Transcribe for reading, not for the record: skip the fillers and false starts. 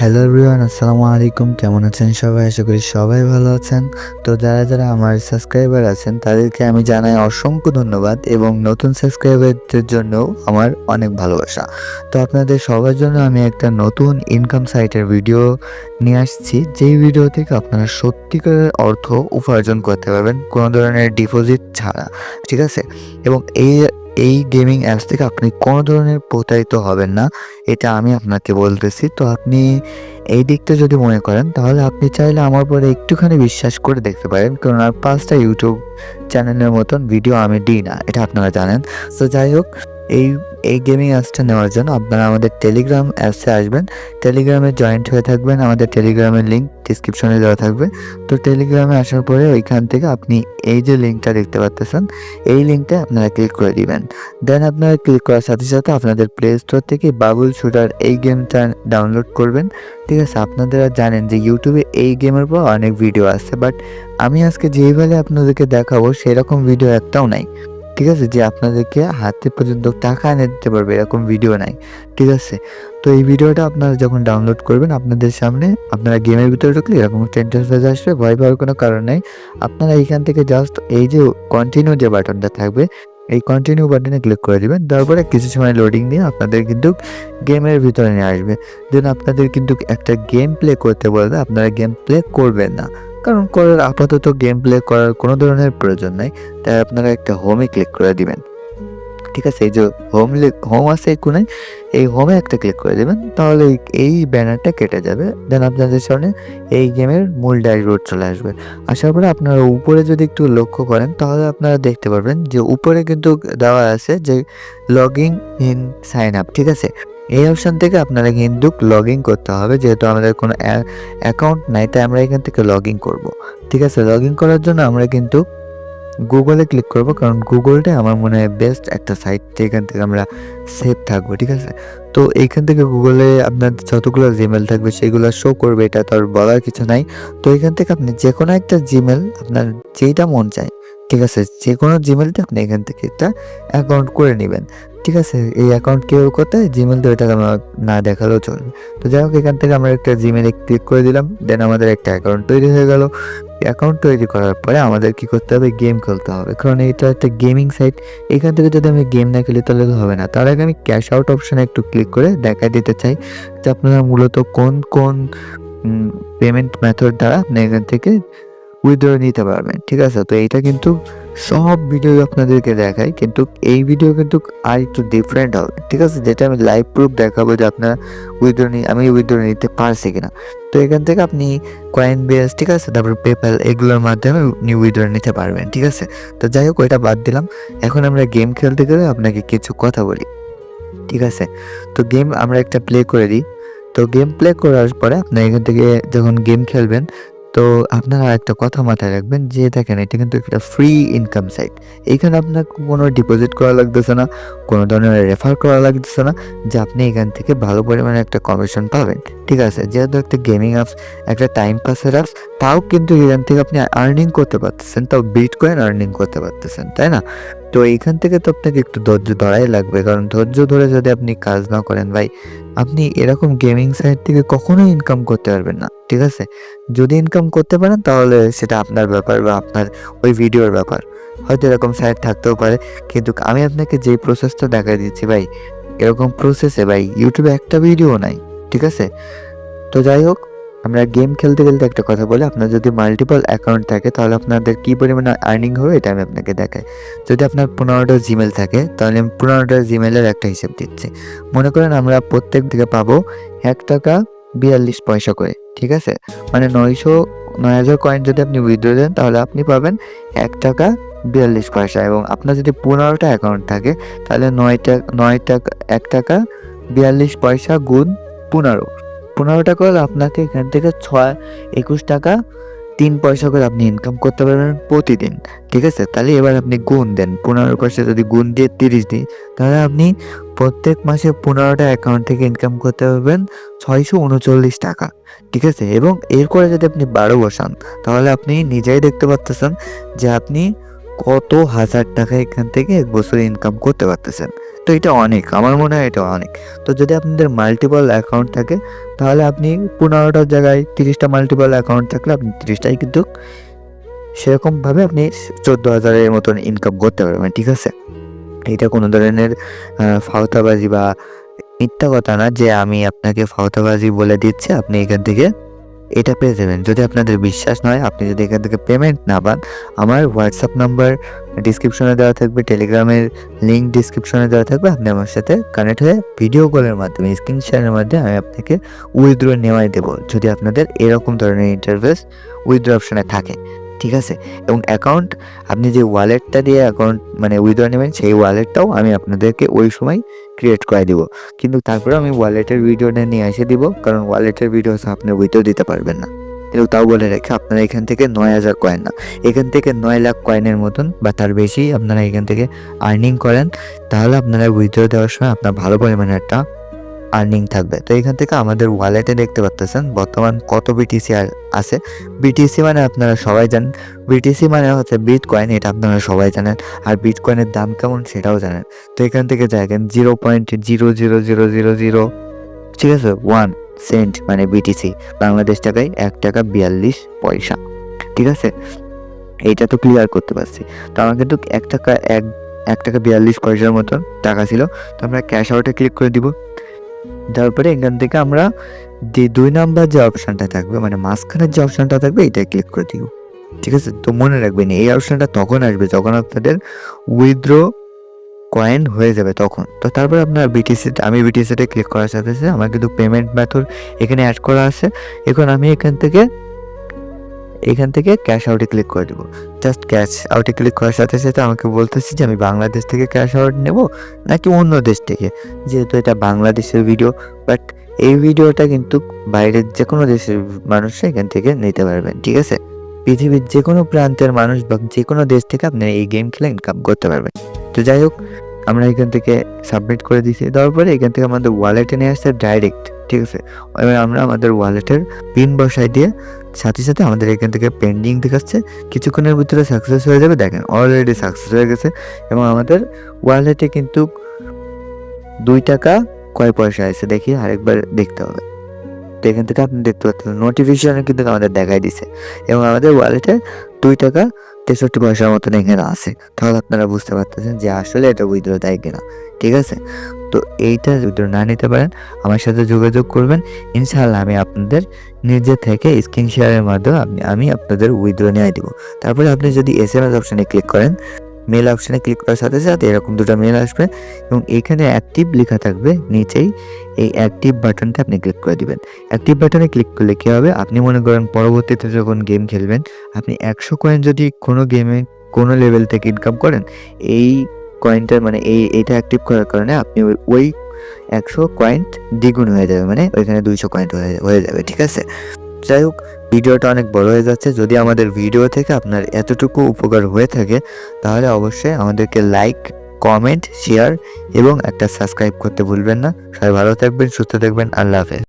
Hello everyone, আসসালামু আলাইকুম। কেমন আছেন সবাই? আশা করি সবাই ভালো আছেন। তো যারা আমার সাবস্ক্রাইবার আছেন তাদেরকে আমি জানাই অসংখ্য ধন্যবাদ এবং নতুন সাবস্ক্রাইবারদের জন্যও আমার অনেক ভালোবাসা। তো আপনাদের সবার জন্য আমি একটা নতুন ইনকাম সাইটের ভিডিও নিয়ে আসছি, যেই ভিডিও থেকে আপনারা সত্যিকারের অর্থ উপার্জন করতে পারবেন কোনো ধরনের ডিপোজিট ছাড়া। ঠিক আছে? এবং এই গেমিং অ্যাপস থেকে আপনি কোনো ধরনের প্রতারিত হবেন না, এটা আমি আপনাকে বলতেছি। তো আপনি এই দিকটা যদি মনে করেন তাহলে আপনি চাইলে আমার পরে একটুখানি বিশ্বাস করে দেখতে পারেন, কারণ আর 5টা ইউটিউব চ্যানেলের মতন ভিডিও আমি দিই না, এটা আপনারা জানেন। তো যাই হোক, এই এই গেমিং অ্যাপসটা নেওয়ার জন্য আপনারা আমাদের টেলিগ্রাম অ্যাপসে আসবেন, টেলিগ্রামে জয়েন্ট হয়ে থাকবেন। আমাদের টেলিগ্রামের লিঙ্ক ডিসক্রিপশনে দেওয়া থাকবে। তো টেলিগ্রামে আসার পরে ওইখান থেকে আপনি এই যে লিঙ্কটা দেখতে পাচ্ছেন, এই লিঙ্কটা আপনারা ক্লিক করে দিবেন। দেন আপনারা ক্লিক করার সাথে সাথে আপনাদের প্লে স্টোর থেকে বাবুল শুটার এই গেমটা ডাউনলোড করবেন। ঠিক আছে? আপনারা জানেন যে ইউটিউবে এই গেমের পর অনেক ভিডিও আছে, বাট আমি আজকে যেইভাবে আপনাদেরকে দেখাবো সেরকম ভিডিও একটাও নাই। ঠিক আছে? যে আপনাদেরকে হাতে পর্যন্ত টাকা এনে দিতে পারবে এরকম ভিডিও নাই। ঠিক আছে? তো এই ভিডিওটা আপনারা যখন ডাউনলোড করবেন, আপনাদের সামনে আপনারা গেমের ভিতরে ঢুকলে এরকম একটা ইন্টারফেস আসবে। ভয় পাওয়ার কোনো কারণ নেই। আপনারা এইখান থেকে জাস্ট এই যে কন্টিনিউ যে বাটনটা থাকবে, এই কন্টিনিউ বাটনে ক্লিক করে দিবেন। তারপরে কিছু সময় লোডিং নিয়ে আপনাদের কিন্তু গেমের ভিতরে নিয়ে আসবে। দেন আপনাদের কিন্তু একটা গেম প্লে করতে বলবে, আপনারা গেম প্লে করবেন না, কারণ আপাতত গেম প্লে করার কোনো ধরনের প্রয়োজন নাই। তাই আপনারা একটা হোমে ক্লিক করে দিবেন। ঠিক আছে? এই যে হোম আছে এই কোণায়, এই হোমে একটা ক্লিক করে দেবেন, তাহলে এই ব্যানারটা কেটে যাবে। দেন আপনাদের সামনে এই গেমের মূল ড্যাশবোর্ড চলে আসবে। আসার পরে আপনারা উপরে যদি একটু লক্ষ্য করেন তাহলে আপনারা দেখতে পারবেন যে উপরে কিন্তু দেওয়া আছে যে লগইন ইন সাইন আপ। ঠিক আছে? এই অপশন থেকে আপনারা কিন্তু লগ ইন করতে হবে, যেহেতু আমাদের কোনো অ্যাকাউন্ট নাই, তাই আমরা এখান থেকে লগ ইন করবো। ঠিক আছে? লগ ইন করার জন্য আমরা কিন্তু গুগলে ক্লিক করব, কারণ গুগলটাই আমার মনে হয় বেস্ট একটা সাইট, যেখান থেকে আমরা সেফ থাকবো। ঠিক আছে? তো এইখান থেকে গুগলে আপনার যতগুলো জিমেল থাকবে সেগুলো শো করবে, এটা তো আর বলার কিছু নাই। তো এখান থেকে আপনি যে কোনো একটা জিমেল আপনার যেইটা মন চায়, ঠিক আছে, যে কোনো জিমেলটা আপনি এখান থেকে একটা অ্যাকাউন্ট করে নেবেন। ঠিক আছে? এই অ্যাকাউন্ট কেউ করতে জিমেল তো এটা আমার না দেখালেও চলবে। তো যাই হোক, এখান থেকে আমরা একটা জিমেলে ক্লিক করে দিলাম। দেন আমাদের একটা অ্যাকাউন্ট তৈরি হয়ে গেল। অ্যাকাউন্ট তৈরি করার পরে আমাদের কি করতে হবে? গেম খেলতে হবে, কারণ এটা একটা গেমিং সাইট। এখান থেকে যদি আমি গেম না খেলি তাহলে তো হবে না। তার আগে আমি ক্যাশ আউট অপশনে একটু ক্লিক করে দেখাই দিতে চাই যে আপনারা মূলত কোন পেমেন্ট মেথড দ্বারা আপনি এখান থেকে উইথড্র নিতে পারবেন। ঠিক আছে? তো এইটা কিন্তু সব ভিডিও আপনাদেরকে দেখাই, কিন্তু এই ভিডিও কিন্তু আর একটু ডিফারেন্ট হবে। ঠিক আছে? যেটা আমি লাইভ প্রুফ দেখাবো যে আপনারা আমি উইথড্র নিতে পারছি কিনা। তো এখান থেকে আপনি কয়েনবেস, ঠিক আছে, তারপর পেপ্যাল, এগুলোর মাধ্যমে উইথড্র নিতে পারবেন। ঠিক আছে? তো যাই হোক, ওইটা বাদ দিলাম। এখন আমরা গেম খেলতে গেলে আপনাকে কিছু কথা বলি। ঠিক আছে? তো গেম আমরা একটা প্লে করে দিই। তো গেম প্লে করার পরে আপনি এখান থেকে যখন গেম খেলবেন, তো আপনারা একটা কথা মাথায় রাখবেন যে দেখেন, এটা কিন্তু একটা ফ্রি ইনকাম সাইট। এইখানে আপনার কোনো ডিপোজিট করা লাগতেছে না, কোনো ধরনের রেফার করা লাগতেছে না, যে আপনি এখান থেকে ভালো পরিমাণে একটা কমিশন পাবেন। ঠিক আছে? যেহেতু একটা গেমিং অ্যাপস, একটা টাইম পাসের অ্যাপস, তাও কিন্তু এখান থেকে আপনি আর্নিং করতে পারতেছেন, তাও বিটকয়েন আর্নিং করতে পারতেছেন, তাই না? তো এইখান থেকে তো আপনাকে একটু ধৈর্য ধরাই লাগবে, কারণ ধৈর্য ধরে যদি আপনি কাজ না করেন ভাই, আপনি এরকম গেমিং সাইট থেকে কখনোই ইনকাম করতে পারবেন না। ঠিক আছে? যদি ইনকাম করতে পারেন তাহলে সেটা আপনার ব্যাপার বা আপনার ওই ভিডিওর ব্যাপার। হয়তো এরকম সাইট থাকতেও পারে, কিন্তু আমি আপনাকে যে প্রসেসটা দেখাই দিচ্ছি ভাই, এরকম প্রসেসে ভাই ইউটিউবে একটা ভিডিও নাই। ঠিক আছে? তো যাই হোক, আমরা গেম খেলতে খেলতে একটা কথা বলি, আপনার যদি মাল্টিপল অ্যাকাউন্ট থাকে তাহলে আপনাদের কী পরিমাণে আর্নিং হবে এটা আমি আপনাকে দেখাই। যদি আপনার 15টা জিমেল থাকে তাহলে আমি 15টা জিমেলের একটা হিসেব দিচ্ছি। মনে করেন আমরা প্রত্যেক দিকে পাবো ৳1.42 করে। ঠিক আছে? মানে 9,000 কয়েন যদি আপনি উইথড্র দেন তাহলে আপনি পাবেন ৳1.42, এবং আপনার যদি 15টা অ্যাকাউন্ট থাকে তাহলে 1 টাকা গুণ 15 টাকা হলে আপনাকে এখান থেকে 21 টাকা 3 পয়সা করে আপনি ইনকাম করতে পারবেন প্রতিদিন। ঠিক আছে? তাহলে এবার আপনি গুণ দেন, 15 পাশে যদি গুণ দিয়ে 30 দিই, তাহলে আপনি প্রত্যেক মাসে 15টা অ্যাকাউন্ট থেকে ইনকাম করতে পারবেন 639 টাকা। ঠিক আছে? এবং এরপরে যদি আপনি 12 বসান তাহলে আপনি নিজেই দেখতে পারতেছেন যে আপনি কত হাজার টাকা এখান থেকে এক বছরে ইনকাম করতে পারতেছেন। তো এটা অনেক, আমার মনে হয় এটা অনেক। তো যদি আপনাদের মাল্টিপল অ্যাকাউন্ট থাকে তাহলে আপনি 15টার জায়গায় 30টা মাল্টিপল অ্যাকাউন্ট থাকলে আপনি 30টাই কিন্তু সেরকমভাবে আপনি 14,000-এর মতন ইনকাম করতে পারবেন, ঠিক আছে? এটা কোনো ধরনের ফাউতাবাজি বা মিথ্যা কথা না যে আমি আপনাকে ফাউতাবাজি বলে দিচ্ছি আপনি এখান থেকে এটা পেয়ে যাবেন। যদি আপনাদের বিশ্বাস নয়, আপনি যদি এখান থেকে পেমেন্ট না পান, আমার হোয়াটসঅ্যাপ নাম্বার ডিসক্রিপশনে দেওয়া থাকবে, টেলিগ্রামের লিঙ্ক ডিসক্রিপশনে দেওয়া থাকবে। আপনি আমার সাথে কানেক্ট হয়ে ভিডিও কলের মাধ্যমে, স্ক্রিন শেয়ারের মাধ্যমে আমি আপনাকে উইথড্র নেওয়াই দেবো, যদি আপনাদের এরকম ধরনের ইন্টারফেস উইথড্র অপশনে থাকে, ঠিক আছে? এবং অ্যাকাউন্ট আপনি যে ওয়ালেটটা দিয়ে অ্যাকাউন্ট মানে উইথড্র নেবেন, সেই ওয়ালেটটাও আমি আপনাদেরকে ওই সময় ক্রিয়েট করে দিব। কিন্তু তারপরে আমি ওয়ালেটের ভিডিওটা নিয়ে এসে দিব, কারণ ওয়ালেটের ভিডিও আপনি উইথড্র দিতে পারবেন না। কিন্তু তাও বলে রাখি, আপনারা এখান থেকে 9,000 কয়েন না, এখান থেকে 9 লাখ কয়েনের মতন বা তার বেশি আপনারা এখান থেকে আর্নিং করেন, তাহলে আপনারা উইথড্র দেওয়ার সময় আপনার ভালো পরিমাণে একটা আর্নিং থাকবে। তো এখান থেকে আমাদের ওয়ালেটে দেখতে পাচ্ছেন বর্তমান কত বিটিসি আছে। বিটিসি মানে আপনারা সবাই জানেন, বিটিসি মানে হচ্ছে বিটকয়েন, এটা আপনারা সবাই জানেন। আর বিটকয়েনের দাম কেমন সেটাও জানেন। তো এখান থেকে দেখেন 0.00000, ঠিক আছে, 1 সেন্ট মানে বিটিসি, বাংলাদেশ টাকায় 1 টাকা 42 পয়সা, ঠিক আছে? এইটা তো ক্লিয়ার করতে পারছি। তো আমার কিন্তু 1 টাকা 1 টাকা 42 পয়সার মতন টাকা ছিল। তো আমরা ক্যাশ আউটে ক্লিক করে দিব। তারপরে এখান থেকে আমরা যে 2 নাম্বার যে অপশনটা থাকবে, মানে মাঝখানের যে অপশনটা থাকবে, এটাই ক্লিক করে দিব, ঠিক আছে? তো মনে রাখবেন এই অপশনটা তখন আসবে যখন আপনাদের উইথড্র কয়েন হয়ে যাবে তখন। তো তারপরে আপনার আমি বিটিসিতে ক্লিক করার সাথে সাথে আমার কিন্তু পেমেন্ট মেথড এখানে অ্যাড করা আছে। এখন আমি এখান থেকে ক্যাশ আউটে ক্লিক করে দেবো। জাস্ট ক্যাশ আউটে ক্লিক করার সাথে সাথে আমাকে বলতেছি যে আমি বাংলাদেশ থেকে ক্যাশ আউট নেব নাকি অন্য দেশ থেকে। যেহেতু এটা বাংলাদেশের ভিডিও, বাট এই ভিডিওটা কিন্তু বাইরের যে কোনো দেশের মানুষ এখান থেকে নিতে পারবেন, ঠিক আছে? পৃথিবীর যে কোনো প্রান্তের মানুষ বা যে কোনো দেশ থেকে আপনি এই গেম খেলে ইনকাম করতে পারবেন। তো যাই হোক, আমরা এখান থেকে সাবমিট করে দিয়েছি। দেওয়ার পরে এখান থেকে আমাদের ওয়ালেটে নিয়ে আসছে ডাইরেক্ট, ঠিক আছে? এবার আমরা আমাদের ওয়ালেটের পিন বসাই দিয়ে সাথে সাথে আমাদের এখান থেকে পেন্ডিং দেখাচ্ছে, কিছুক্ষণের ভিতরে সাকসেস হয়ে যাবে। দেখেন অলরেডি সাকসেস হয়ে গেছে এবং আমাদের ওয়ালেটে কিন্তু 2 টাকা কয় পয়সা আছে দেখি, আরেকবার দেখতে হবে। তো এখান থেকে আপনি দেখতে পাচ্ছেন নোটিফিকেশনে কিন্তু আমাদের দেখাই দিছে এবং আমাদের ওয়ালেটে 2 টাকা 63 পয়সার মতন এখানে আছে। তাহলে আপনারা বুঝতে পারতেছেন যে আসলে এটা উইথড্র দেয় কিনা, ঠিক আছে? তো এইটা উইথড্র না নিতে পারেন, আমার সাথে যোগাযোগ করবেন। ইনশাআল্লাহ আমি আপনাদের নিজে থেকে স্ক্রিন শেয়ারের মাধ্যমে আমি আপনাদের উইথড্র নিয়ে দিব। তারপরে আপনি যদি SMS অপশনে ক্লিক করেন, মেল অপশনে ক্লিক করার সাথে সাথে এরকম 2টা মেল আসবে এবং এখানে অ্যাক্টিভ লেখা থাকবে নিচেই, এই অ্যাক্টিভ বাটনটা আপনি ক্লিক করে দিবেন। অ্যাক্টিভ বাটনে ক্লিক করলে কী হবে, আপনি মনে করেন পরবর্তীতে যখন গেম খেলবেন, আপনি 100 কয়েন যদি কোনো গেমে কোনো লেভেল থেকে ইনকাম করেন, এই কয়েনটার মানে এইটা অ্যাক্টিভ করার কারণে আপনি ওই 100 কয়েন দ্বিগুণ হয়ে যাবে, মানে ওইখানে 200 কয়েন হয়ে যাবে, ঠিক আছে? যাই হোক, ভিডিওটা অনেক বড় হয়ে যাচ্ছে। যদি আমাদের ভিডিও থেকে আপনার এতটুকু উপকার হয়ে থাকে তাহলে অবশ্যই আমাদেরকে লাইক, কমেন্ট, শেয়ার এবং একটা সাবস্ক্রাইব করতে ভুলবেন না। সবাই ভালো থাকবেন, সুস্থ থাকবেন। আল্লাহ হাফেজ।